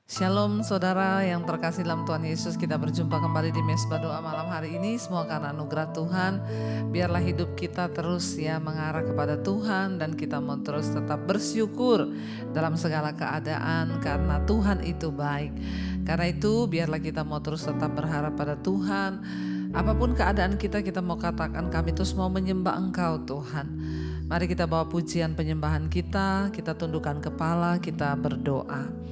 Shalom saudara yang terkasih dalam Tuhan Yesus, kita berjumpa kembali di Mesbah Doa malam hari ini. Semua karena anugerah Tuhan, biarlah hidup kita terus mengarah kepada Tuhan, dan kita mau terus tetap bersyukur dalam segala keadaan karena Tuhan itu baik. Karena itu biarlah kita mau terus tetap berharap pada Tuhan. Apapun keadaan kita mau katakan kami terus mau menyembah Engkau Tuhan. Mari kita bawa pujian penyembahan kita tundukkan kepala, kita berdoa.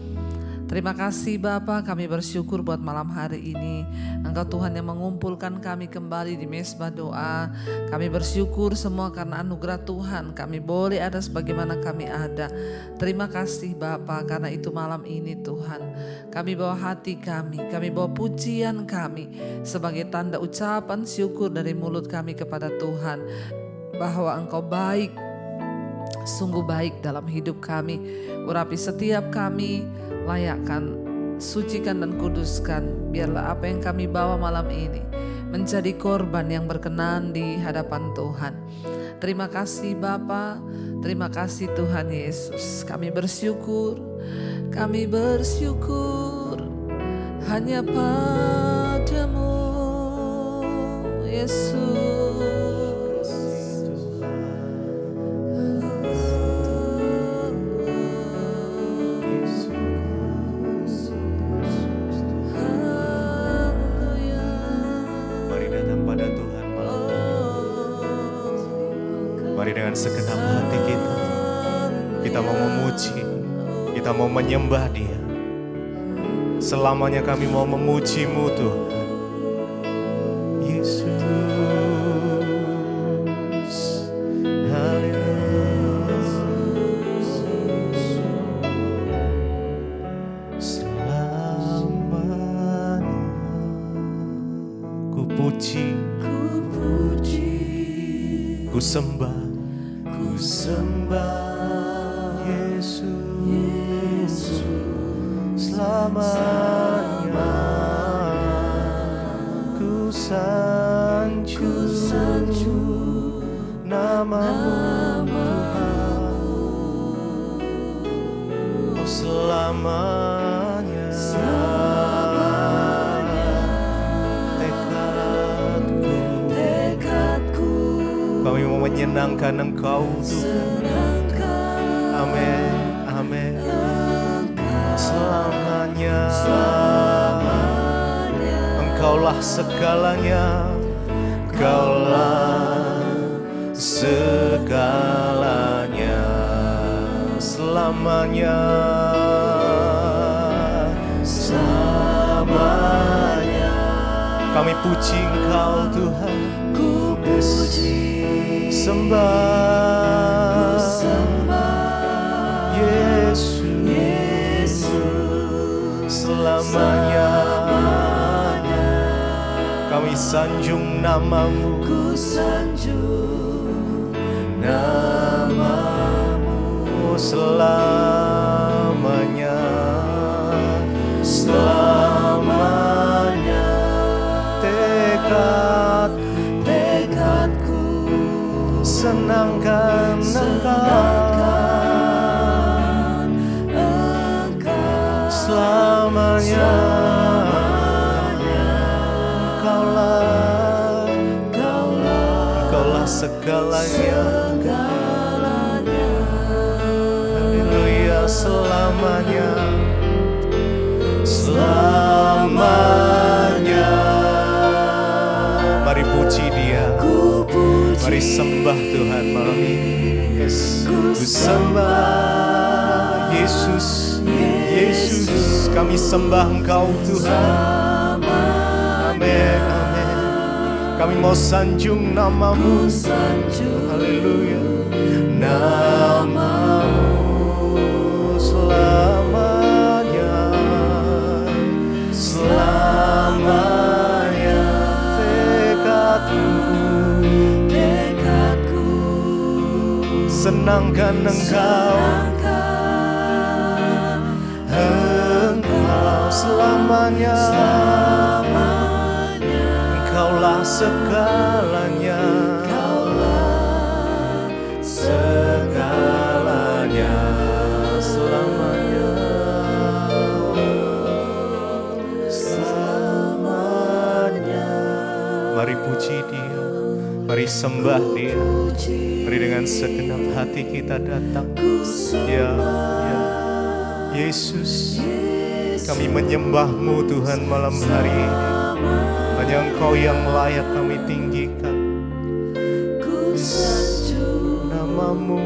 Terima kasih Bapa, kami bersyukur buat malam hari ini. Engkau Tuhan yang mengumpulkan kami kembali di Mesbah Doa. Kami bersyukur semua karena anugerah Tuhan. Kami boleh ada sebagaimana kami ada. Terima kasih Bapa, karena itu malam ini Tuhan. Kami bawa hati kami bawa pujian kami sebagai tanda ucapan syukur dari mulut kami kepada Tuhan. Bahwa Engkau baik, sungguh baik dalam hidup kami. Urapi setiap kami, layakkan, sucikan dan kuduskan. Biarlah apa yang kami bawa malam ini menjadi korban yang berkenan di hadapan Tuhan. Terima kasih Bapa, terima kasih Tuhan Yesus. Kami bersyukur hanya padamu Yesus. Segenap hati kita mau memuji, kita mau menyembah Dia. Selamanya kami mau memuji-Mu Tuhan Yesus. Haleluya. Selamanya ku puji, ku sembah Yesus, selamanya ku sanjung nama-Mu Tuhan. Oh, selamanya tekadku kami mau menyenangkan Engkau Tuhan. Amin, amin. Selamanya Engkaulah segalanya, Engkaulah segalanya. Selamanya kami puji Engkau Tuhan. Ku puji, sembah Yesus, selamanya kami sanjung nama-Mu, oh, selamanya tekadku senangkan Engkau selamanya. Engkaulah segalanya. Haleluya, selamanya. Mari puji Dia, mari sembah Tuhan malam ini. Yes. Ku sembah Yesus, Yesus, kami sembah Engkau Tuhan. Amin, amin. Kami mau sanjung nama-Mu. Haleluya. Nama-Mu selamanya, selamanya tekadku senangkan Engkau. Engkau selamanya, Engkaulah segalanya, segalanya selamanya. Mari puji Dia, mari sembah Dia, mari dengan segenap hati kita datang. Ya, ya, Yesus, kami menyembah-Mu Tuhan malam hari ini. Hanya Engkau yang layak kami tinggikan. Namamu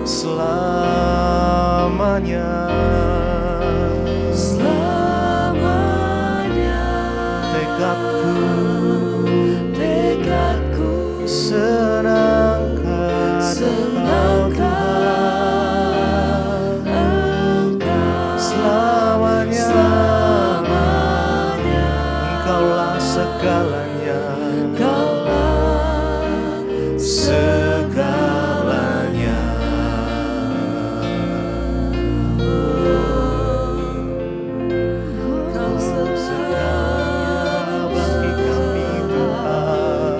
selamanya, tekadku senangkan Engkau, selamanya Engkaulah segalanya, segalanya. Segalanya bagi kami Tuhan.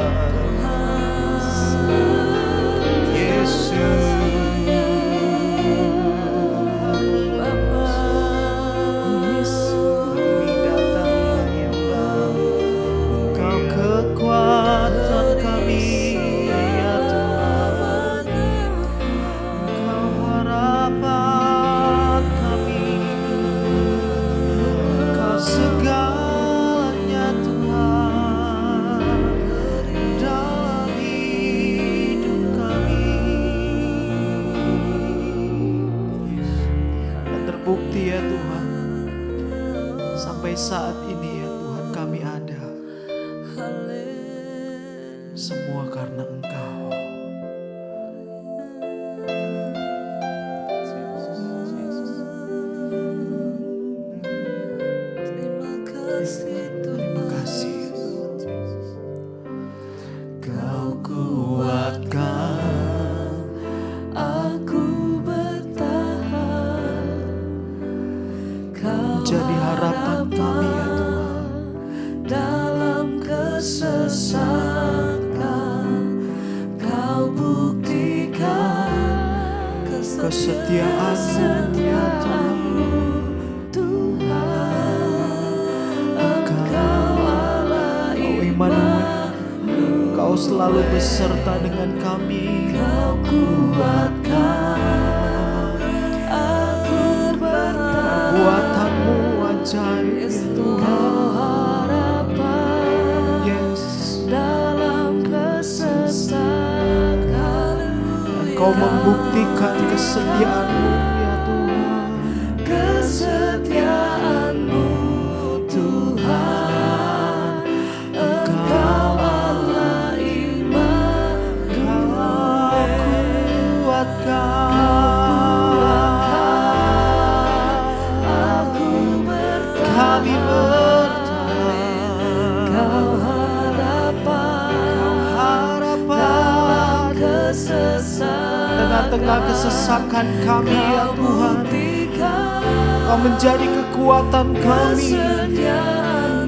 Yesus, kami datang menyembah Engkau, kekuatan kami, ya Tuhan. Engkau harapan kami, Engkau segalanya Tuhan dalam hidup kami. Dan terbukti ya Tuhan, sampai saat ini ya Tuhan kami ada, semua karena Engkau. Terima kasih. Kau kuatkan aku bertahan, jadi harapan kami ya Tuhan dalam kesesatan. Kau buktikan kesetiaan-Mu ya Tuhan. Kau selalu beserta dengan kami. Kau kuatkan aku bertahan. Perbuatan-Mu ajaib itu. Kau harapan, yes, dalam kesesatan. Kau membuktikan kesetiaan-Mu ya Tuhan. Kesetiaan-Mu Tuhan. Kami bertahan, Kau harapan kesesatan. Tengah-tengah kesesakan kami ya Tuhan, Kau menjadi kekuatan kami,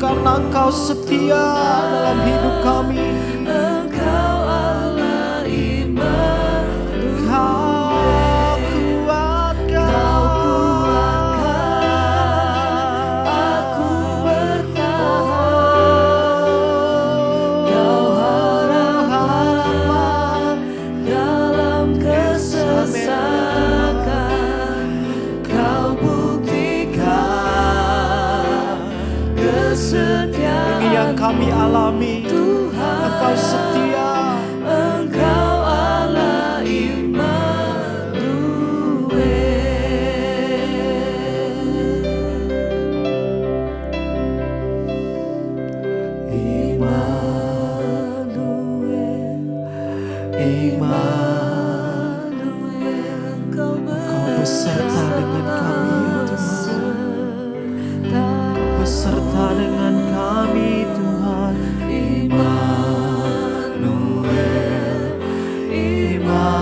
karena Engkau setia dalam hidup kami. Engkau Allah iman, Kau kuatkan aku bertahan. Kau harapan dalam kesesakan. Kau buktikan kesetiaan. Ini yang kami alami, Tuhan. Engkau setia, Engkau Allah Immanuel. Immanuel, Kau beserta dengan kami ya Tuhan. Beserta dengan kami Tuhan. Immanuel, Immanuel,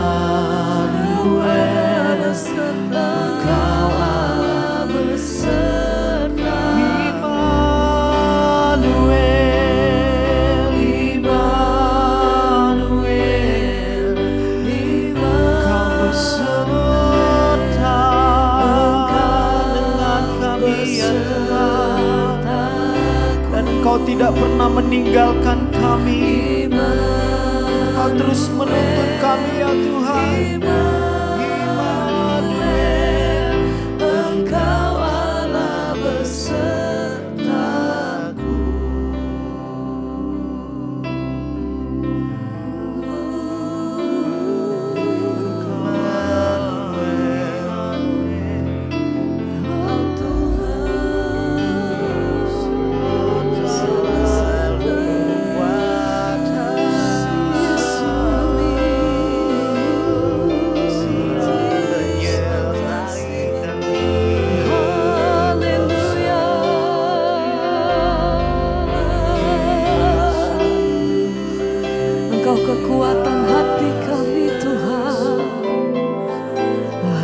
Engkau Allah beserta. Immanuel, Immanuel, Engkau tidak pernah meninggalkan kami. Engkau terus menuntun kami ya Tuhan. Immanuel, Engkau Allah besertaku. Engkau kekuatan hati kami Tuhan,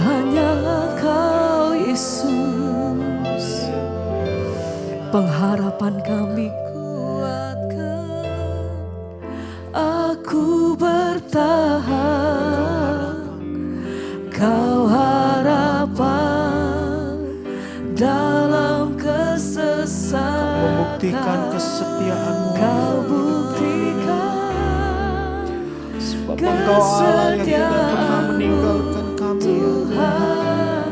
hanya Engkau Yesus, pengharapan kami. Kuatkan aku bertahan, Kau harapan dalam kesesatan. Membuktikan kesetiaan-Mu. Kau buktikan Sebab Engkau Allah yang tidak pernah meninggalkan kami ya Tuhan.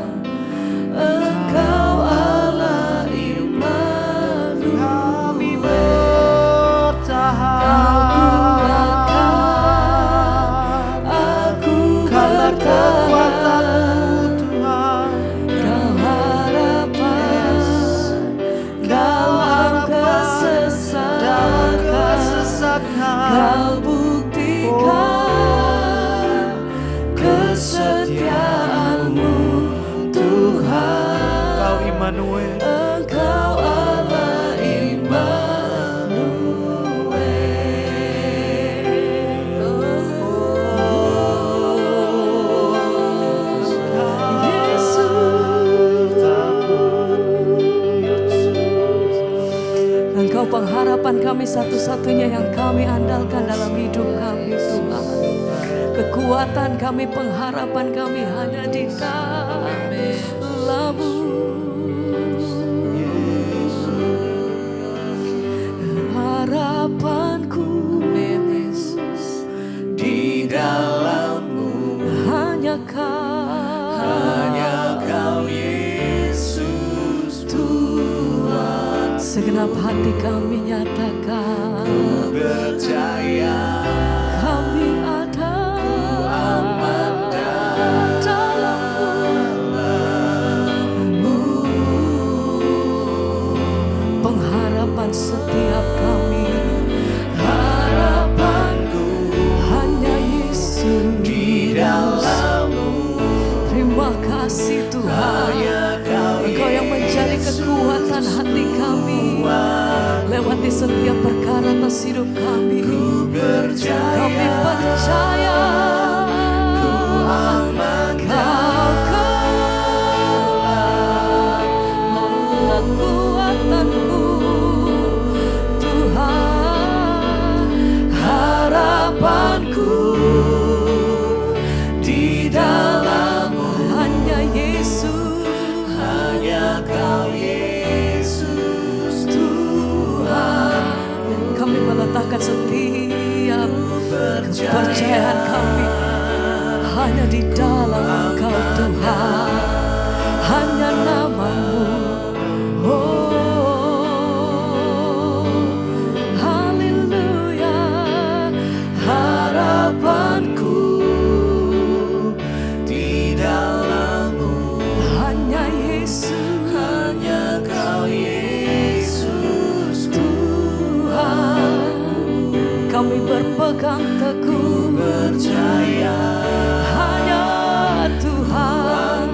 Engkau Allah Immanuel. Kami bertahan. Aku Karena bertahan. kekuatan-Mu Tuhan. Kau harapan dalam kesesatan. Kau buktikan kesetiaan-Mu Tuhan. Kau Immanuel. Engkau Allah Engkau pengharapan kami satu-satunya yang kami andalkan dalam hidup kami Tuhan. Kekuatan kami, pengharapan kami hanya di dalam-Mu. Harapanku di dalam-Mu, hanya Kau Yesus Tuhan. Segenap hati kami nyatakan, ku percaya kami ada dalam-Mu. Pengharapan setiap kami, harapanku hanya Yesus di dalam-Mu. Terima kasih Tuhan, Engkau yang menjadi kekuatan hati kami lewati setiap perkara atas hidup kami. Kami percaya Kau kekuatanku Tuhan. Harapanku di dalam-Mu, hanya Yesus, hanya Kau Yesus Tuhan. Kami meletakkan setiap kepercayaan kami hanya di dalam Engkau Tuhan, hanya nama-Mu. Oh, haleluya. Harapanku di dalam-Mu, hanya Yesus, hanya Kau Yesus Tuhan. Kami berpegang teguh, percaya hanya Tuhan.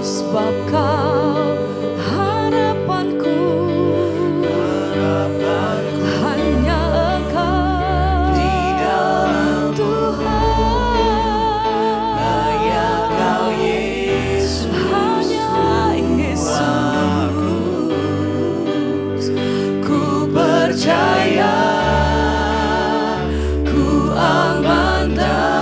Sebab Kau harapanku, hanya Engkau Tuhan, hanya Kau Yesus, hanya Yesus. Ku percaya, ku aman dalam-Mu.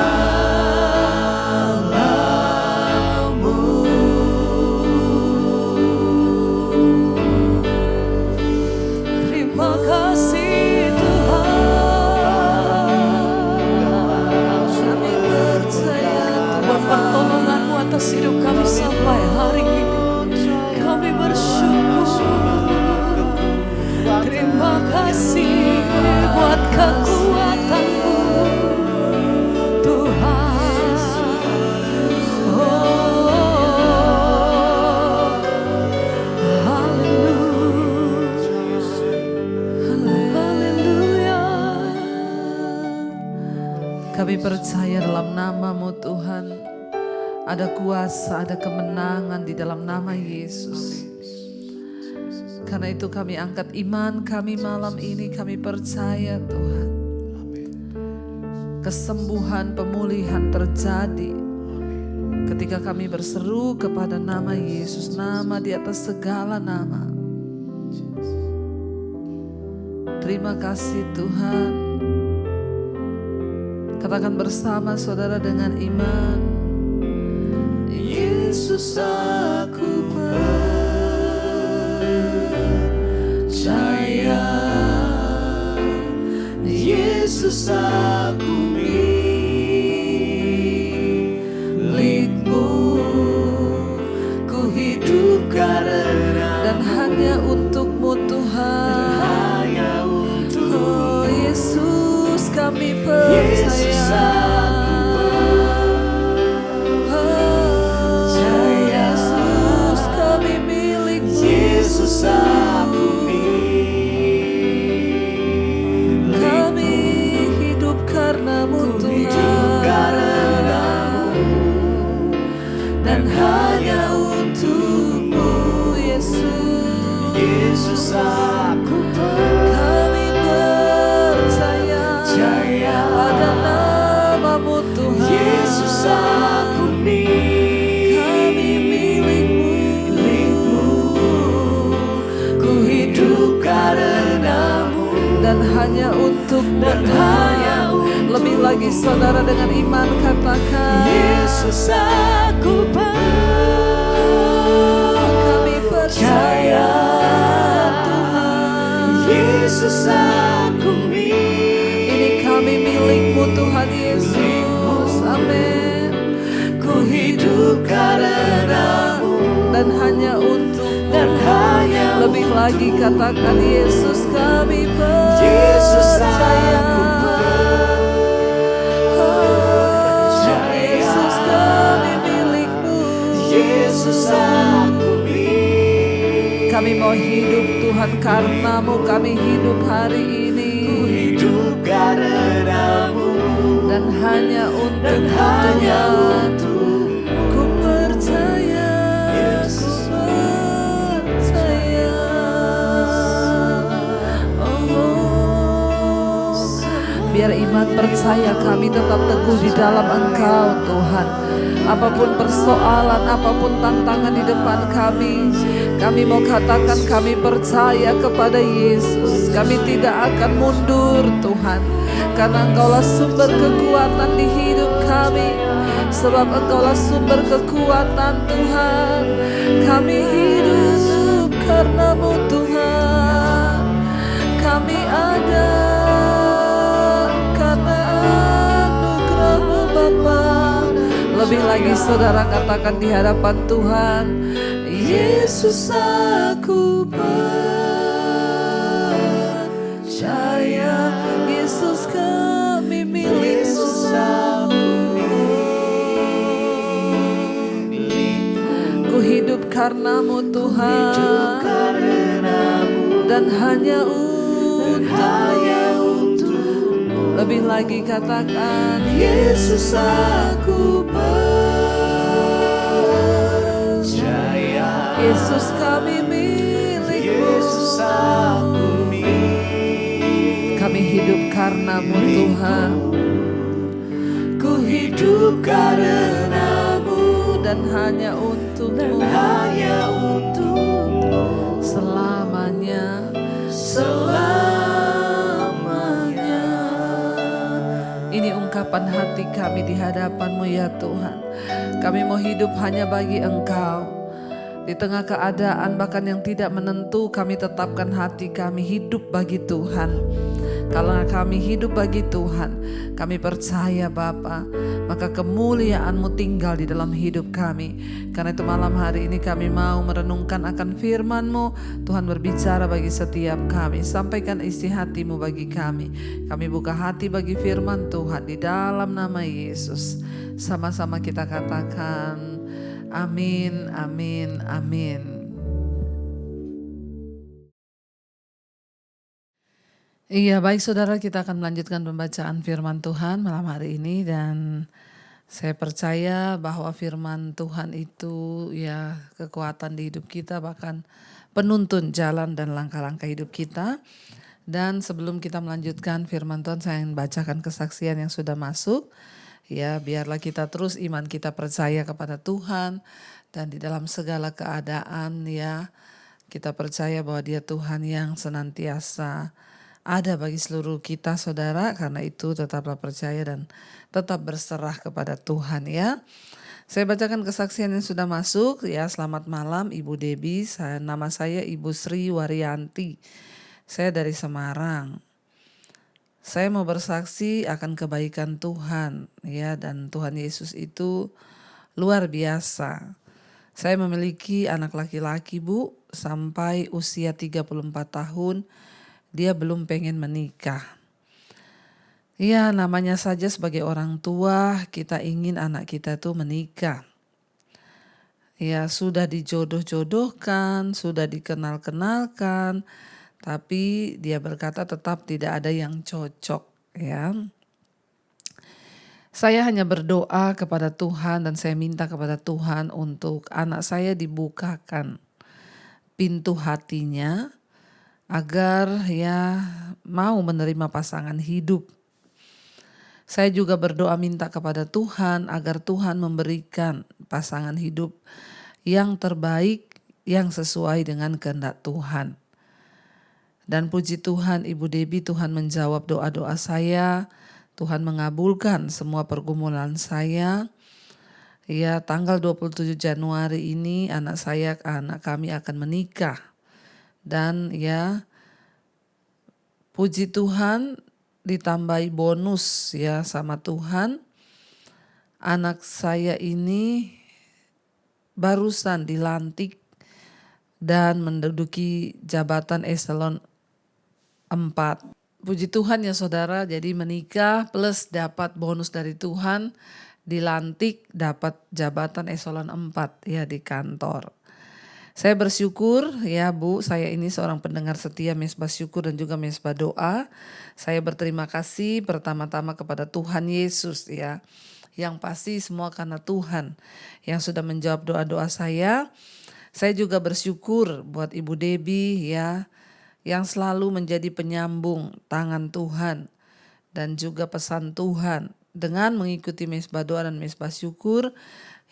Ada kuasa, ada kemenangan di dalam nama Yesus. Karena itu kami angkat iman kami malam ini, kami percaya Tuhan. Kesembuhan, pemulihan terjadi ketika kami berseru kepada nama Yesus, nama di atas segala nama. Terima kasih Tuhan. Katakan bersama saudara dengan iman. Yesus aku percaya, Yesus aku milikmu, ku hidup karena dan hanya untukmu Tuhan. Oh Yesus kami percaya. Yesus kami milikmu, Yesus aku milikmu. Kami hidup karenamu Tuhan, dan hanya untukmu Yesus. Yesus aku kami percaya pada namamu Tuhan. Yesus aku kami milikmu, ku hidup karenamu dan hanya untukmu. Lebih lagi saudara dengan iman katakan, Yesus aku kami percaya Tuhan. Yesus aku ini kami milikmu Tuhan Yesus. Amin. Ku hidup karenamu dan hanya untukmu. Lebih lagi katakan, Yesus kami percaya. Yesus kami milikmu. Yesus aku milik. Kami mau hidup Tuhan karenamu. Kami hidup hari ini. Ku hidup karenamu dan hanya untukmu Tuhan. Ku percaya, ku percaya. Oh, biar iman percaya kami tetap teguh di dalam Engkau Tuhan. Apapun persoalan, apapun tantangan di depan kami mau katakan kami percaya kepada Yesus. Kami tidak akan mundur Tuhan, karena Engkaulah sumber kekuatan di hidup kami. Sebab Engkaulah sumber kekuatan Tuhan. Kami hidup karenamu Tuhan. Kami ada karena anugerah-Mu Bapa. Lebih lagi saudara katakan di hadapan Tuhan, Yesus aku percaya. Yesus kami milik. Ku hidup karenamu Tuhan, dan hanya untukmu. Lebih lagi katakan, Yesus aku percaya. Yesus kami milikmu. Kami hidup karenamu Tuhan. Ku hidup karenamu dan hanya untukmu. Selamanya. Ini ungkapan hati kami di hadapan-Mu ya Tuhan. Kami mau hidup hanya bagi Engkau. Di tengah keadaan bahkan yang tidak menentu, kami tetapkan hati kami hidup bagi Tuhan. Karena kami hidup bagi Tuhan, kami percaya Bapa, maka kemuliaan-Mu tinggal di dalam hidup kami. Karena itu malam hari ini kami mau merenungkan akan firman-Mu. Tuhan berbicara bagi setiap kami, sampaikan isi hati-Mu bagi kami. Kami buka hati bagi firman Tuhan di dalam nama Yesus. Sama-sama kita katakan, amin, amin, amin. Iya, baik saudara, kita akan melanjutkan pembacaan firman Tuhan malam hari ini, dan Saya percaya bahwa firman Tuhan itu ya kekuatan di hidup kita, bahkan penuntun jalan dan langkah-langkah hidup kita. Dan sebelum kita melanjutkan firman Tuhan, saya ingin bacakan kesaksian yang sudah masuk. Ya, biarlah kita terus iman kita percaya kepada Tuhan, dan di dalam segala keadaan ya kita percaya bahwa Dia Tuhan yang senantiasa ada bagi seluruh kita, saudara. Karena itu tetaplah percaya dan tetap berserah kepada Tuhan ya. Saya bacakan kesaksian yang sudah masuk ya. Selamat malam Ibu Debbie, nama saya Ibu Sri Waryanti. Saya dari Semarang. Saya mau bersaksi akan kebaikan Tuhan ya, dan Tuhan Yesus itu luar biasa. Saya memiliki anak laki-laki, Bu, sampai usia 34 tahun dia belum pengen menikah. Ya, namanya saja sebagai orang tua kita ingin anak kita tuh menikah. Ya, sudah dijodoh-jodohkan, sudah dikenal-kenalkan, tapi dia berkata tetap tidak ada yang cocok ya. Saya hanya berdoa kepada Tuhan dan saya minta kepada Tuhan untuk anak saya dibukakan pintu hatinya agar ya mau menerima pasangan hidup. Saya juga berdoa minta kepada Tuhan agar Tuhan memberikan pasangan hidup yang terbaik, yang sesuai dengan kehendak Tuhan. Dan puji Tuhan, Ibu Debbie, Tuhan menjawab doa-doa saya. Tuhan mengabulkan semua pergumulan saya. Ya, tanggal 27 Januari ini anak kami akan menikah. Dan ya, puji Tuhan, ditambahi bonus ya sama Tuhan. Anak saya ini barusan dilantik dan menduduki jabatan eselon 4. Puji Tuhan ya saudara, jadi menikah plus dapat bonus dari Tuhan, dilantik dapat jabatan eselon 4 ya di kantor. Saya bersyukur ya Bu, saya ini seorang pendengar setia Mesbah Syukur dan juga Mesbah Doa. Saya berterima kasih pertama-tama kepada Tuhan Yesus ya. Yang pasti semua karena Tuhan yang sudah menjawab doa-doa saya. Saya juga bersyukur buat Ibu Debbie ya, yang selalu menjadi penyambung tangan Tuhan dan juga pesan Tuhan. Dengan mengikuti Mesbah Doa dan Mesbah Syukur,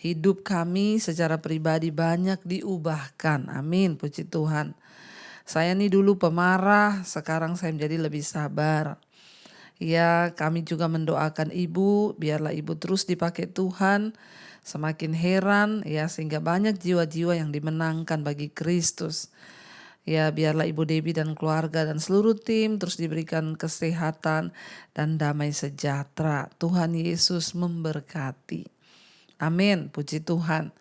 hidup kami secara pribadi banyak diubahkan. Amin, puji Tuhan. Saya ini dulu pemarah, sekarang saya menjadi lebih sabar. Ya, kami juga mendoakan Ibu, biarlah Ibu terus dipakai Tuhan. Semakin heran ya, sehingga banyak jiwa-jiwa yang dimenangkan bagi Kristus. Ya, biarlah Ibu Debbie dan keluarga dan seluruh tim terus diberikan kesehatan dan damai sejahtera. Tuhan Yesus memberkati. Amin, puji Tuhan.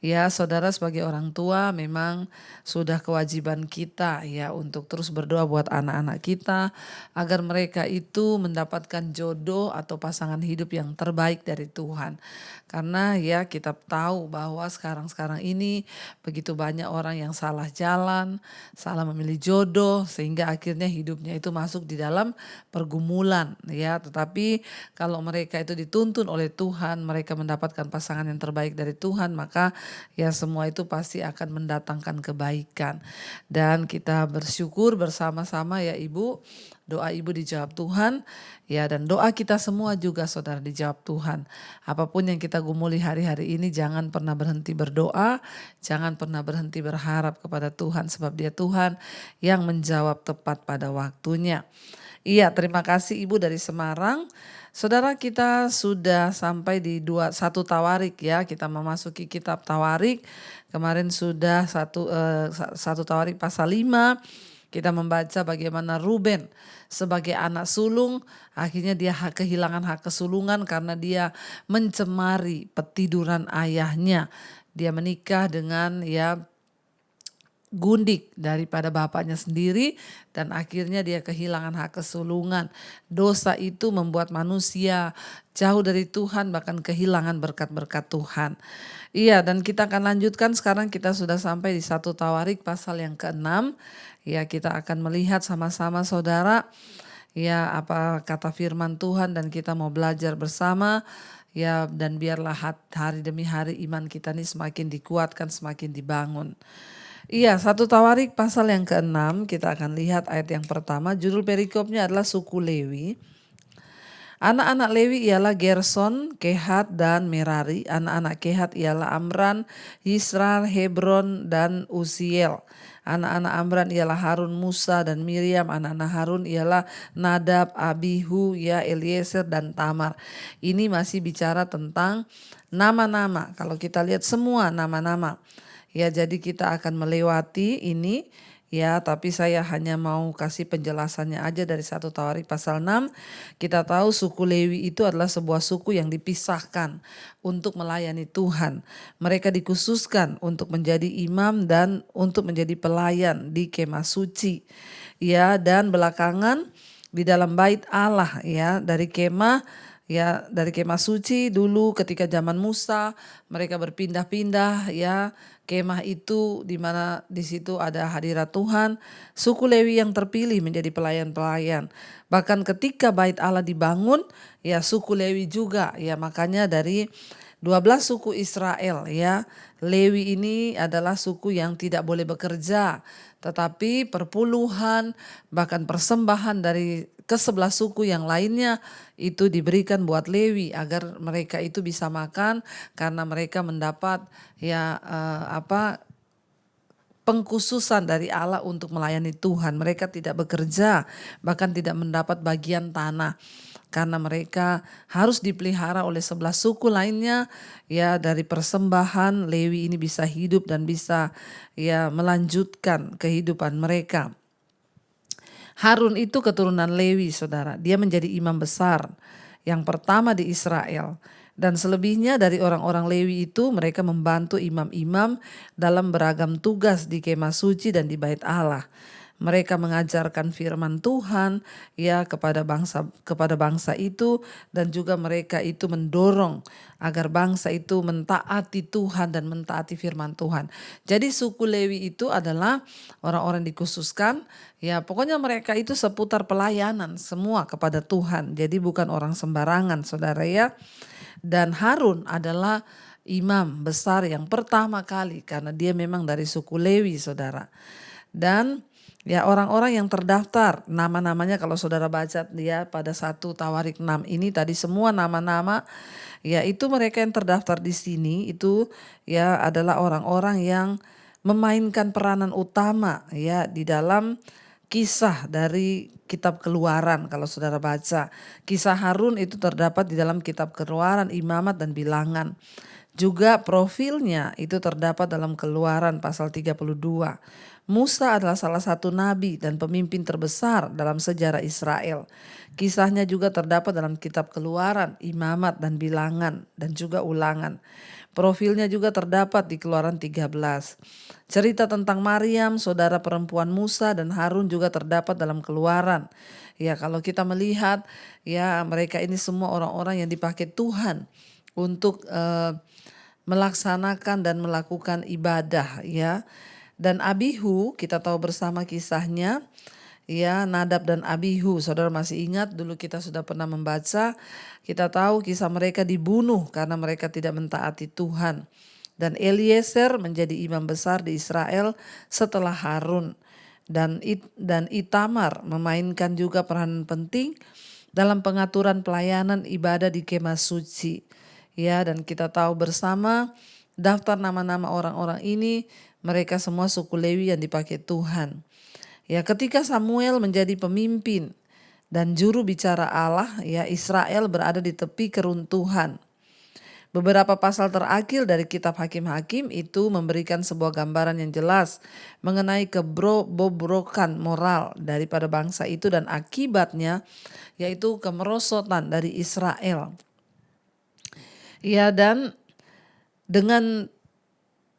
Ya saudara, sebagai orang tua memang sudah kewajiban kita ya untuk terus berdoa buat anak-anak kita agar mereka itu mendapatkan jodoh atau pasangan hidup yang terbaik dari Tuhan. Karena ya kita tahu bahwa sekarang ini begitu banyak orang yang salah jalan, salah memilih jodoh sehingga akhirnya hidupnya itu masuk di dalam pergumulan ya. Tetapi kalau mereka itu dituntun oleh Tuhan, mereka mendapatkan pasangan yang terbaik dari Tuhan, maka ya semua itu pasti akan mendatangkan kebaikan. Dan kita bersyukur bersama-sama ya Ibu, doa Ibu dijawab Tuhan ya, dan doa kita semua juga saudara dijawab Tuhan. Apapun yang kita gumuli hari-hari ini, jangan pernah berhenti berdoa, jangan pernah berhenti berharap kepada Tuhan, sebab Dia Tuhan yang menjawab tepat pada waktunya. Iya, terima kasih Ibu dari Semarang. Saudara, kita sudah sampai di 1 Tawarik ya. Kita memasuki kitab Tawarik. Kemarin sudah 1 Tawarik pasal 5. Kita membaca bagaimana Ruben sebagai anak sulung akhirnya dia kehilangan hak kesulungan karena dia mencemari petiduran ayahnya. Dia menikah dengan ya gundik daripada bapaknya sendiri dan akhirnya dia kehilangan hak kesulungan. Dosa itu membuat manusia jauh dari Tuhan, bahkan kehilangan berkat-berkat Tuhan. Iya, dan kita akan lanjutkan sekarang, kita sudah sampai di 1 Tawarik pasal yang ke-6. Ya, kita akan melihat sama-sama saudara ya apa kata firman Tuhan dan kita mau belajar bersama. Ya, dan biarlah hari demi hari iman kita ini semakin dikuatkan, semakin dibangun. Iya, 1 Tawarik pasal yang ke-6 kita akan lihat ayat yang pertama. Judul perikopnya adalah suku Lewi. Anak-anak Lewi ialah Gerson, Kehat, dan Merari. Anak-anak Kehat ialah Amran, Yisrar, Hebron, dan Uziel. Anak-anak Amran ialah Harun, Musa, dan Miriam. Anak-anak Harun ialah Nadab, Abihu, ya Eliezer, dan Tamar. Ini masih bicara tentang nama-nama. Kalau kita lihat semua nama-nama. Ya, jadi kita akan melewati ini. Ya, tapi saya hanya mau kasih penjelasannya aja dari 1 Tawarik pasal 6. Kita tahu suku Lewi itu adalah sebuah suku yang dipisahkan untuk melayani Tuhan. Mereka dikhususkan untuk menjadi imam dan untuk menjadi pelayan di kemah suci. Ya, dan belakangan di dalam bait Allah, ya, dari kemah suci dulu ketika zaman Musa mereka berpindah-pindah, ya, kemah itu di mana di situ ada hadirat Tuhan. Suku Lewi yang terpilih menjadi pelayan-pelayan. Bahkan ketika bait Allah dibangun, ya suku Lewi juga, ya, makanya dari 12 suku Israel, ya, Lewi ini adalah suku yang tidak boleh bekerja, tetapi perpuluhan bahkan persembahan dari ke-11 suku yang lainnya itu diberikan buat Lewi agar mereka itu bisa makan, karena mereka mendapat pengkhususan dari Allah untuk melayani Tuhan. Mereka tidak bekerja, bahkan tidak mendapat bagian tanah, karena mereka harus dipelihara oleh 11 suku lainnya. Ya, dari persembahan Lewi ini bisa hidup dan bisa, ya, melanjutkan kehidupan mereka. Harun itu keturunan Lewi, saudara. Dia menjadi imam besar yang pertama di Israel. Dan selebihnya dari orang-orang Lewi itu mereka membantu imam-imam dalam beragam tugas di kemah suci dan di bait Allah. Mereka mengajarkan firman Tuhan, ya, kepada bangsa itu, dan juga mereka itu mendorong agar bangsa itu mentaati Tuhan dan mentaati firman Tuhan. Jadi suku Lewi itu adalah orang-orang dikhususkan, ya, pokoknya mereka itu seputar pelayanan semua kepada Tuhan. Jadi bukan orang sembarangan, saudara, ya. Dan Harun adalah imam besar yang pertama kali karena dia memang dari suku Lewi, saudara. Dan ya, orang-orang yang terdaftar nama-namanya kalau saudara baca dia pada 1 Tawarik 6 ini tadi semua nama-nama, ya, itu mereka yang terdaftar di sini itu, ya, adalah orang-orang yang memainkan peranan utama, ya, di dalam kisah dari kitab Keluaran. Kalau saudara baca kisah Harun itu terdapat di dalam kitab Keluaran, Imamat, dan Bilangan. Juga profilnya itu terdapat dalam Keluaran pasal 32. Musa adalah salah satu nabi dan pemimpin terbesar dalam sejarah Israel. Kisahnya juga terdapat dalam kitab Keluaran, Imamat, dan Bilangan, dan juga Ulangan. Profilnya juga terdapat di Keluaran 13. Cerita tentang Maryam, saudara perempuan Musa dan Harun, juga terdapat dalam Keluaran. Ya, kalau kita melihat, ya, mereka ini semua orang-orang yang dipakai Tuhan untuk melaksanakan dan melakukan ibadah, ya. Dan Abihu, kita tahu bersama kisahnya, ya, Nadab dan Abihu. Saudara masih ingat dulu kita sudah pernah membaca, kita tahu kisah mereka dibunuh karena mereka tidak mentaati Tuhan. Dan Eliezer menjadi imam besar di Israel setelah Harun. Dan Itamar memainkan juga peranan penting dalam pengaturan pelayanan ibadah di kemah suci. Ya, dan kita tahu bersama daftar nama-nama orang-orang ini, mereka semua suku Lewi yang dipakai Tuhan. Ya, ketika Samuel menjadi pemimpin dan juru bicara Allah, ya, Israel berada di tepi keruntuhan. Beberapa pasal terakhir dari kitab Hakim-Hakim itu memberikan sebuah gambaran yang jelas mengenai kebobrokan moral daripada bangsa itu dan akibatnya, yaitu kemerosotan dari Israel. Ya, dan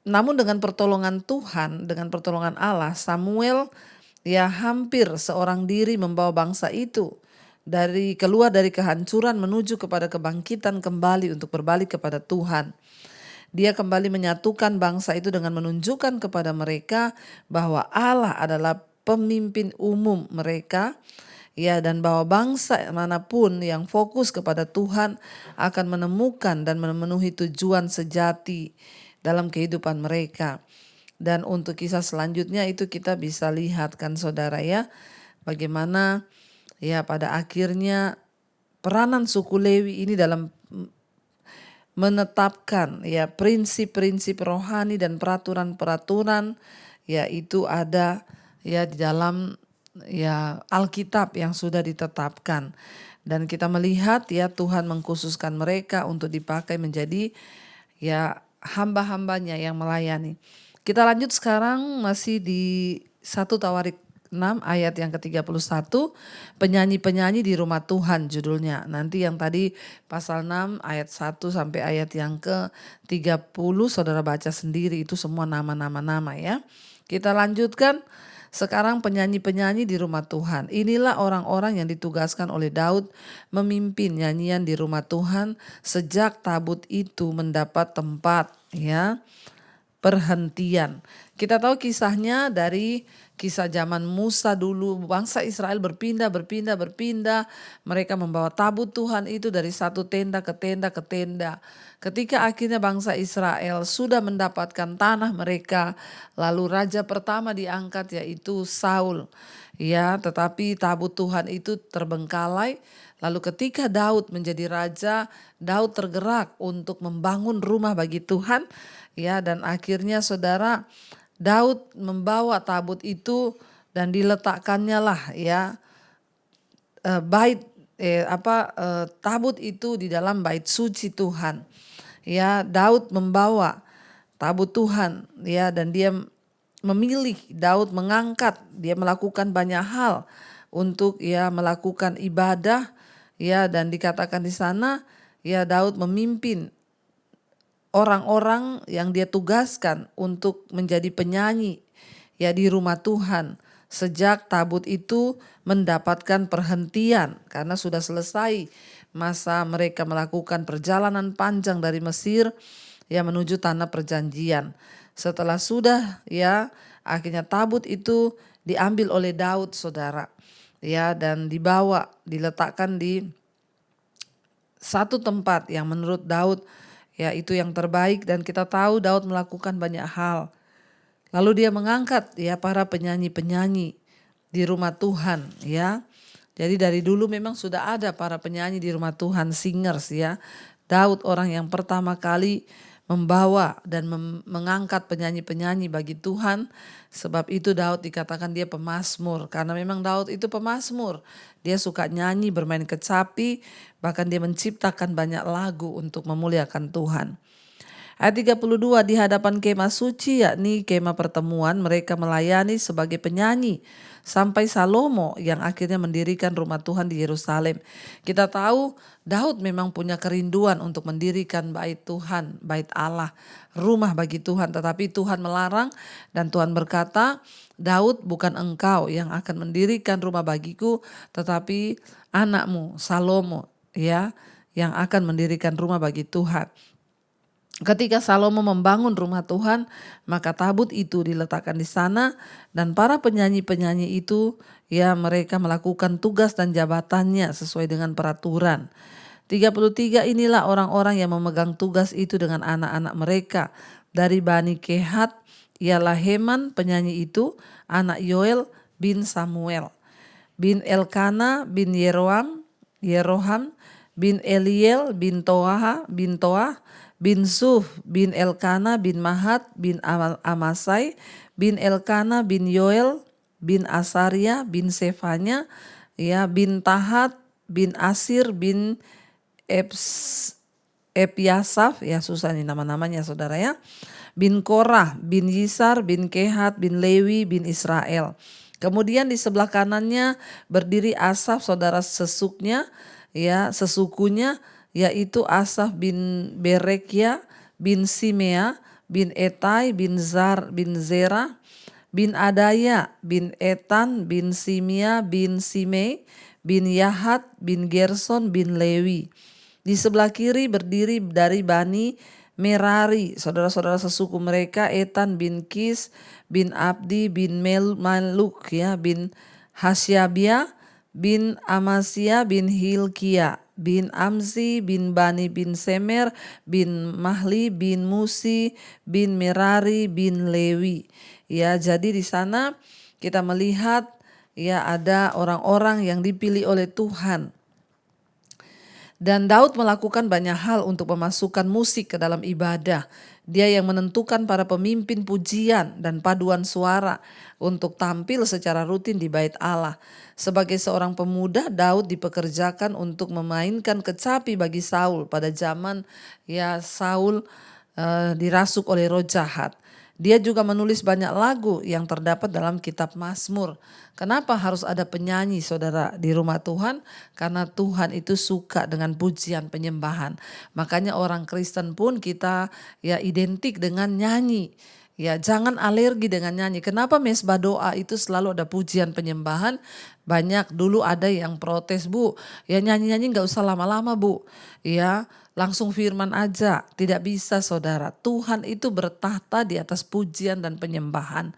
namun dengan pertolongan Tuhan, dengan pertolongan Allah, Samuel, ya, hampir seorang diri membawa bangsa itu keluar dari kehancuran menuju kepada kebangkitan kembali untuk berbalik kepada Tuhan. Dia kembali menyatukan bangsa itu dengan menunjukkan kepada mereka bahwa Allah adalah pemimpin umum mereka, ya, dan bahwa bangsa manapun yang fokus kepada Tuhan akan menemukan dan memenuhi tujuan sejati dalam kehidupan mereka. Dan untuk kisah selanjutnya itu kita bisa lihat kan saudara ya, bagaimana ya pada akhirnya peranan suku Lewi ini dalam menetapkan ya prinsip-prinsip rohani dan peraturan-peraturan ya itu ada ya di dalam ya Alkitab yang sudah ditetapkan. Dan kita melihat ya Tuhan mengkhususkan mereka untuk dipakai menjadi ya hamba-hambanya yang melayani. Kita lanjut sekarang masih di 1 Tawarik 6 ayat yang ke-31, penyanyi-penyanyi di rumah Tuhan judulnya. Nanti yang tadi pasal 6 ayat 1 sampai ayat yang ke-30 saudara baca sendiri, itu semua nama-nama ya. Kita lanjutkan sekarang penyanyi-penyanyi di rumah Tuhan. Inilah orang-orang yang ditugaskan oleh Daud memimpin nyanyian di rumah Tuhan sejak tabut itu mendapat tempat ya perhentian. Kita tahu kisahnya dari kisah zaman Musa dulu, bangsa Israel berpindah. Mereka membawa tabut Tuhan itu dari satu tenda ke tenda ke tenda. Ketika akhirnya bangsa Israel sudah mendapatkan tanah mereka, lalu raja pertama diangkat yaitu Saul. Ya, tetapi tabut Tuhan itu terbengkalai. Lalu ketika Daud menjadi raja, Daud tergerak untuk membangun rumah bagi Tuhan. Ya, dan akhirnya saudara Daud membawa tabut itu dan diletakkannya lah ya tabut itu di dalam bait suci Tuhan. Ya, Daud membawa tabut Tuhan ya, dan dia memilih, Daud mengangkat, dia melakukan banyak hal untuk ya melakukan ibadah ya, dan dikatakan di sana ya Daud memimpin orang-orang yang dia tugaskan untuk menjadi penyanyi ya di rumah Tuhan sejak tabut itu mendapatkan perhentian karena sudah selesai masa mereka melakukan perjalanan panjang dari Mesir ya menuju tanah perjanjian. Setelah sudah ya akhirnya tabut itu diambil oleh Daud saudara ya, dan diletakkan di satu tempat yang menurut Daud ya itu yang terbaik. Dan kita tahu Daud melakukan banyak hal. Lalu dia mengangkat ya para penyanyi-penyanyi di rumah Tuhan ya. Jadi dari dulu memang sudah ada para penyanyi di rumah Tuhan, singers ya. Daud orang yang pertama kali membawa dan mengangkat penyanyi-penyanyi bagi Tuhan. Sebab itu Daud dikatakan dia pemazmur, karena memang Daud itu pemazmur. Dia suka nyanyi, bermain kecapi, bahkan dia menciptakan banyak lagu untuk memuliakan Tuhan. Ayat 32, di hadapan kemah suci yakni kemah pertemuan mereka melayani sebagai penyanyi sampai Salomo yang akhirnya mendirikan rumah Tuhan di Yerusalem. Kita tahu Daud memang punya kerinduan untuk mendirikan bait Tuhan, bait Allah, rumah bagi Tuhan, tetapi Tuhan melarang dan Tuhan berkata, Daud, bukan engkau yang akan mendirikan rumah bagiku, tetapi anakmu Salomo ya yang akan mendirikan rumah bagi Tuhan. Ketika Salomo membangun rumah Tuhan, maka tabut itu diletakkan di sana dan para penyanyi-penyanyi itu ya mereka melakukan tugas dan jabatannya sesuai dengan peraturan. 33, inilah orang-orang yang memegang tugas itu dengan anak-anak mereka. Dari Bani Kehat ialah Heman penyanyi itu, anak Yoel bin Samuel, bin Elkana bin Yeroham, bin Eliel bin Toah, bin Suf, bin Elkana, bin Mahat, bin Amasai, bin Elkana, bin Yoel, bin Asaria, bin Sefanya, ya, bin Tahat, bin Asir, bin Epiasaf, ya susah nih nama-namanya saudara ya, bin Korah, bin Yisar, bin Kehat, bin Lewi, bin Israel. Kemudian di sebelah kanannya berdiri Asaf, saudara sesukunya, yaitu Asaf bin Berekia, bin Simea, bin Etai, bin Zera, bin Adaya, bin Etan, bin Simea, bin Simei, bin Yahat, bin Gerson, bin Lewi. Di sebelah kiri berdiri dari Bani Merari, saudara-saudara sesuku mereka, Etan bin Kis, bin Abdi, bin Maluk, ya, bin Hasyabia, bin Amasya bin Hilkia, bin Amzi, bin Bani, bin Semer, bin Mahli, bin Musi, bin Merari, bin Lewi. Ya, jadi di sana kita melihat ya ada orang-orang yang dipilih oleh Tuhan. Dan Daud melakukan banyak hal untuk memasukkan musik ke dalam ibadah. Dia yang menentukan para pemimpin pujian dan paduan suara untuk tampil secara rutin di bait Allah. Sebagai seorang pemuda, Daud dipekerjakan untuk memainkan kecapi bagi Saul pada zaman ya Saul dirasuk oleh roh jahat. Dia juga menulis banyak lagu yang terdapat dalam kitab Mazmur. Kenapa harus ada penyanyi saudara di rumah Tuhan? Karena Tuhan itu suka dengan pujian penyembahan. Makanya orang Kristen pun kita ya identik dengan nyanyi. Ya, jangan alergi dengan nyanyi. Kenapa mesbah doa itu selalu ada pujian penyembahan? Banyak dulu ada yang protes, Bu. Ya nyanyi-nyanyi gak usah lama-lama, Bu. Ya, langsung firman aja. Tidak bisa saudara. Tuhan itu bertahta di atas pujian dan penyembahan.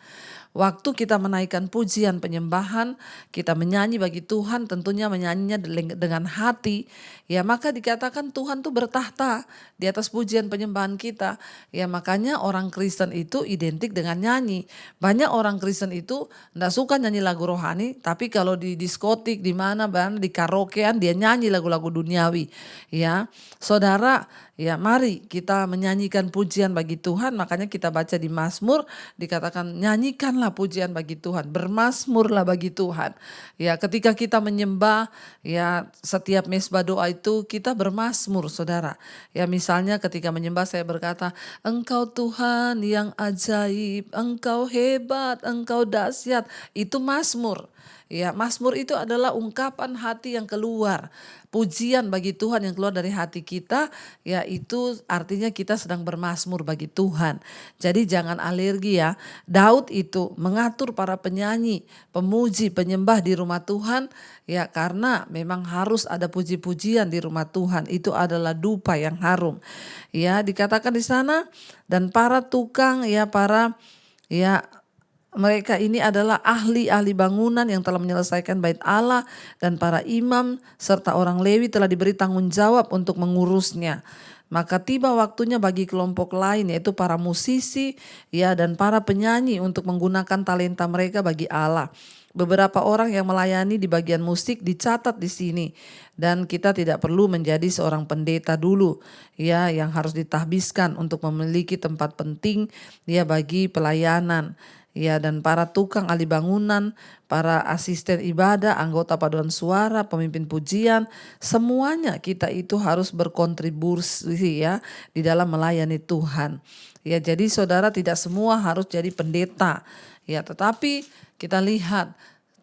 Waktu kita menaikkan pujian penyembahan, kita menyanyi bagi Tuhan, tentunya menyanyinya dengan hati, ya maka dikatakan Tuhan tuh bertahta di atas pujian penyembahan kita. Ya makanya orang Kristen itu identik dengan nyanyi. Banyak orang Kristen itu enggak suka nyanyi lagu rohani, tapi kalau di diskotik, di mana di karaokean dia nyanyi lagu-lagu duniawi. Ya, saudara, ya mari kita menyanyikan pujian bagi Tuhan. Makanya kita baca di Mazmur dikatakan nyanyikanlah pujian bagi Tuhan, bermazmurlah bagi Tuhan. Ya ketika kita menyembah, ya setiap mesbah doa itu kita bermazmur saudara. Ya misalnya ketika menyembah saya berkata, Engkau Tuhan yang ajaib, Engkau hebat, Engkau dahsyat. Itu mazmur. Ya, mazmur itu adalah ungkapan hati yang keluar. Pujian bagi Tuhan yang keluar dari hati kita, ya itu artinya kita sedang bermazmur bagi Tuhan. Jadi jangan alergi ya. Daud itu mengatur para penyanyi, pemuji, penyembah di rumah Tuhan, ya karena memang harus ada puji-pujian di rumah Tuhan. Itu adalah dupa yang harum. Ya, dikatakan di sana dan para tukang mereka ini adalah ahli-ahli bangunan yang telah menyelesaikan bait Allah, dan para imam serta orang Lewi telah diberi tanggung jawab untuk mengurusnya. Maka tiba waktunya bagi kelompok lain yaitu para musisi ya dan para penyanyi untuk menggunakan talenta mereka bagi Allah. Beberapa orang yang melayani di bagian musik dicatat di sini, dan kita tidak perlu menjadi seorang pendeta dulu ya yang harus ditahbiskan untuk memiliki tempat penting ya bagi pelayanan. Ya, dan para tukang ahli bangunan, para asisten ibadah, anggota paduan suara, pemimpin pujian, semuanya kita itu harus berkontribusi ya di dalam melayani Tuhan. Ya, jadi saudara tidak semua harus jadi pendeta. Ya, tetapi kita lihat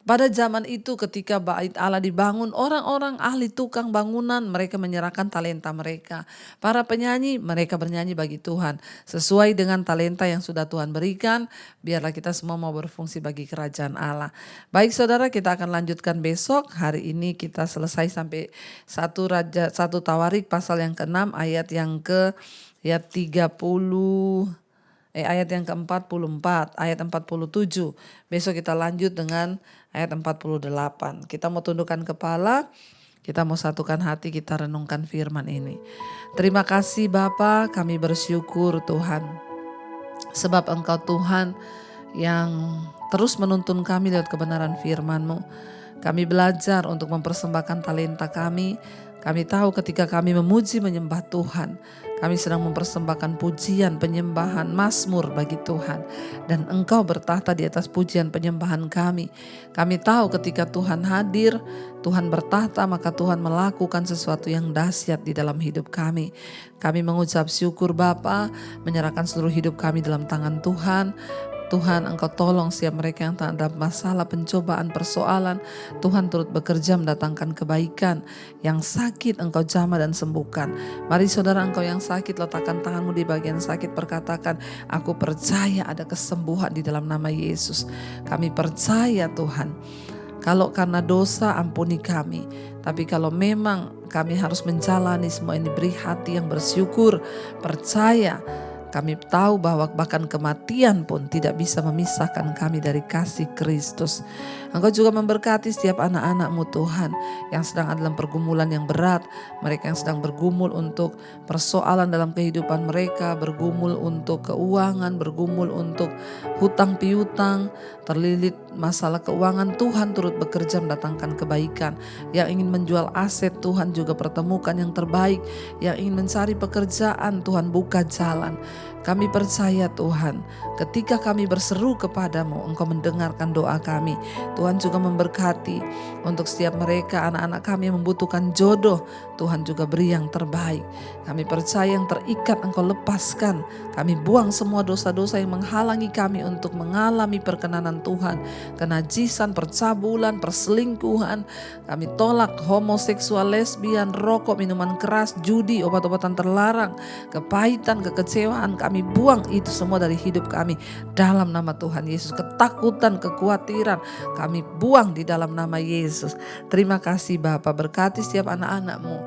pada zaman itu ketika bait Allah dibangun, orang-orang ahli tukang bangunan mereka menyerahkan talenta mereka. Para penyanyi mereka bernyanyi bagi Tuhan sesuai dengan talenta yang sudah Tuhan berikan. Biarlah kita semua mau berfungsi bagi kerajaan Allah. Baik saudara, kita akan lanjutkan besok. Hari ini kita selesai sampai 1 Tawarik pasal yang ke-6 ayat yang ayat yang ke-44, ayat 47. Besok kita lanjut dengan ayat 48. Kita mau tundukkan kepala, kita mau satukan hati, kita renungkan firman ini. Terima kasih Bapa, kami bersyukur Tuhan. Sebab Engkau Tuhan yang terus menuntun kami lewat kebenaran firman-Mu. Kami belajar untuk mempersembahkan talenta kami. Kami tahu ketika kami memuji menyembah Tuhan, kami sedang mempersembahkan pujian, penyembahan, mazmur bagi Tuhan. Dan Engkau bertahta di atas pujian penyembahan kami. Kami tahu ketika Tuhan hadir, Tuhan bertahta, maka Tuhan melakukan sesuatu yang dahsyat di dalam hidup kami. Kami mengucap syukur Bapa, menyerahkan seluruh hidup kami dalam tangan Tuhan. Tuhan, Engkau tolong setiap mereka yang ada masalah, pencobaan, persoalan. Tuhan turut bekerja mendatangkan kebaikan. Yang sakit Engkau jamah dan sembuhkan. Mari saudara, engkau yang sakit, letakkan tanganmu di bagian sakit, perkatakan, aku percaya ada kesembuhan di dalam nama Yesus. Kami percaya Tuhan. Kalau karena dosa, ampuni kami. Tapi kalau memang kami harus menjalani semua ini, beri hati yang bersyukur, percaya. Kami tahu bahwa bahkan kematian pun tidak bisa memisahkan kami dari kasih Kristus. Engkau juga memberkati setiap anak-anak-Mu Tuhan yang sedang ada dalam pergumulan yang berat, mereka yang sedang bergumul untuk persoalan dalam kehidupan mereka, bergumul untuk keuangan, bergumul untuk hutang piutang, terlilit masalah keuangan. Tuhan turut bekerja mendatangkan kebaikan. Yang ingin menjual aset, Tuhan juga pertemukan yang terbaik. Yang ingin mencari pekerjaan, Tuhan buka jalan. Kami percaya Tuhan, ketika kami berseru kepadamu, Engkau mendengarkan doa kami. Tuhan juga memberkati untuk setiap mereka, anak-anak kami yang membutuhkan jodoh, Tuhan juga beri yang terbaik. Kami percaya yang terikat Engkau lepaskan. Kami buang semua dosa-dosa yang menghalangi kami untuk mengalami perkenanan Tuhan. Kenajisan, percabulan, perselingkuhan. Kami tolak homoseksual, lesbian, rokok, minuman keras, judi, obat-obatan terlarang, kepahitan, kekecewaan. Kami buang itu semua dari hidup kami dalam nama Tuhan Yesus. Ketakutan, kekhawatiran kami buang di dalam nama Yesus. Terima kasih Bapa, berkati setiap anak-anak-Mu,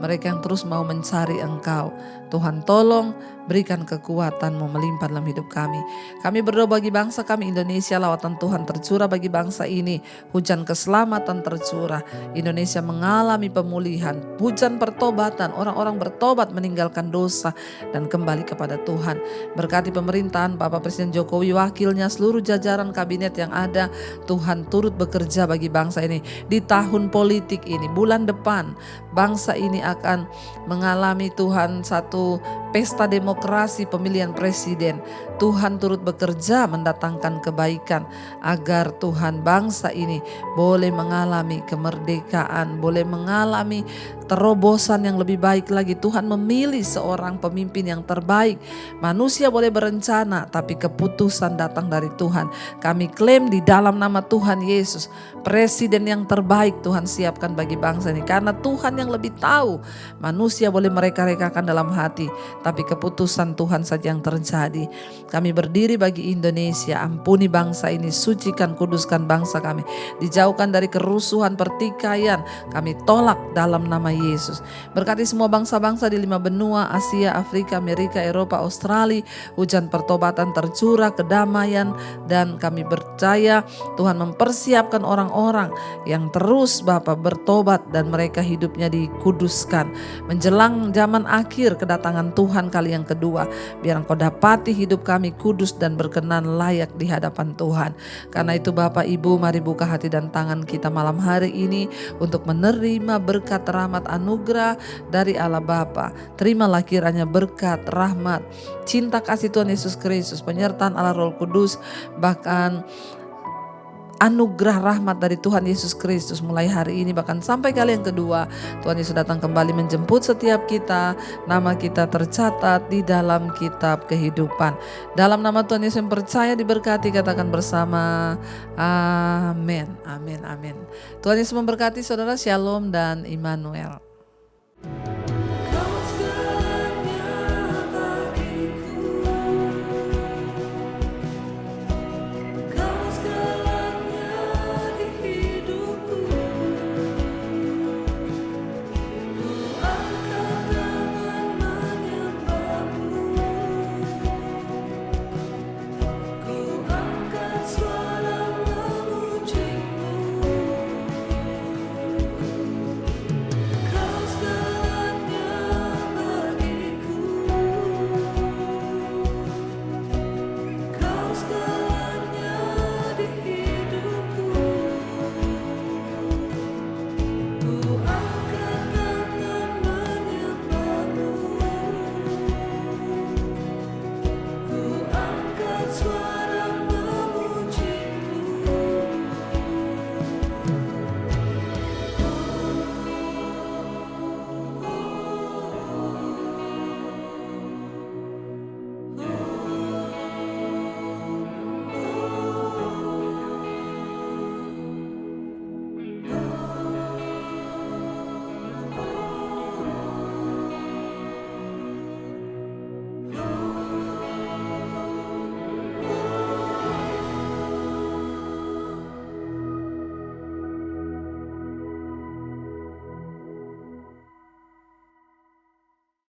mereka yang terus mau mencari Engkau. Tuhan tolong berikan kekuatan-Mu melimpah dalam hidup kami. Kami berdoa bagi bangsa kami Indonesia, lawatan Tuhan tercurah bagi bangsa ini. Hujan keselamatan tercurah. Indonesia mengalami pemulihan, hujan pertobatan, orang-orang bertobat meninggalkan dosa dan kembali kepada Tuhan. Berkati pemerintahan Bapak Presiden Jokowi, wakilnya, seluruh jajaran kabinet yang ada. Tuhan turut bekerja bagi bangsa ini. Di tahun politik ini, bulan depan bangsa ini akan mengalami Tuhan satu pesta demokrasi pemilihan presiden. Tuhan turut bekerja mendatangkan kebaikan agar Tuhan bangsa ini boleh mengalami kemerdekaan, boleh mengalami terobosan yang lebih baik lagi. Tuhan memilih seorang pemimpin yang terbaik. Manusia boleh berencana, tapi keputusan datang dari Tuhan. Kami klaim di dalam nama Tuhan Yesus, presiden yang terbaik Tuhan siapkan bagi bangsa ini. Karena Tuhan yang lebih tahu. Manusia boleh mereka-rekakan dalam hati, tapi keputusan Tuhan saja yang terjadi. Kami berdiri bagi Indonesia, ampuni bangsa ini, sucikan, kuduskan bangsa kami. Dijauhkan dari kerusuhan, pertikaian, kami tolak dalam nama Yesus. Berkati semua bangsa-bangsa di 5 benua, Asia, Afrika, Amerika, Eropa, Australia. Hujan pertobatan tercurah, kedamaian, dan kami percaya Tuhan mempersiapkan orang-orang yang terus Bapa bertobat dan mereka hidupnya dikuduskan. Menjelang zaman akhir kedatangan Tuhan kali yang kedua, biar Engkau dapati hidup kami kudus dan berkenan layak di hadapan Tuhan. Karena itu Bapak Ibu, mari buka hati dan tangan kita malam hari ini untuk menerima berkat, rahmat, anugerah dari Allah Bapa. Terimalah kiranya berkat, rahmat, cinta kasih Tuhan Yesus Kristus, penyertaan Allah Roh Kudus, bahkan anugerah rahmat dari Tuhan Yesus Kristus mulai hari ini bahkan sampai kali yang kedua. Tuhan Yesus datang kembali menjemput setiap kita. Nama kita tercatat di dalam kitab kehidupan. Dalam nama Tuhan Yesus yang percaya diberkati, katakan bersama amin, amin, amin. Tuhan Yesus memberkati saudara, shalom dan Immanuel.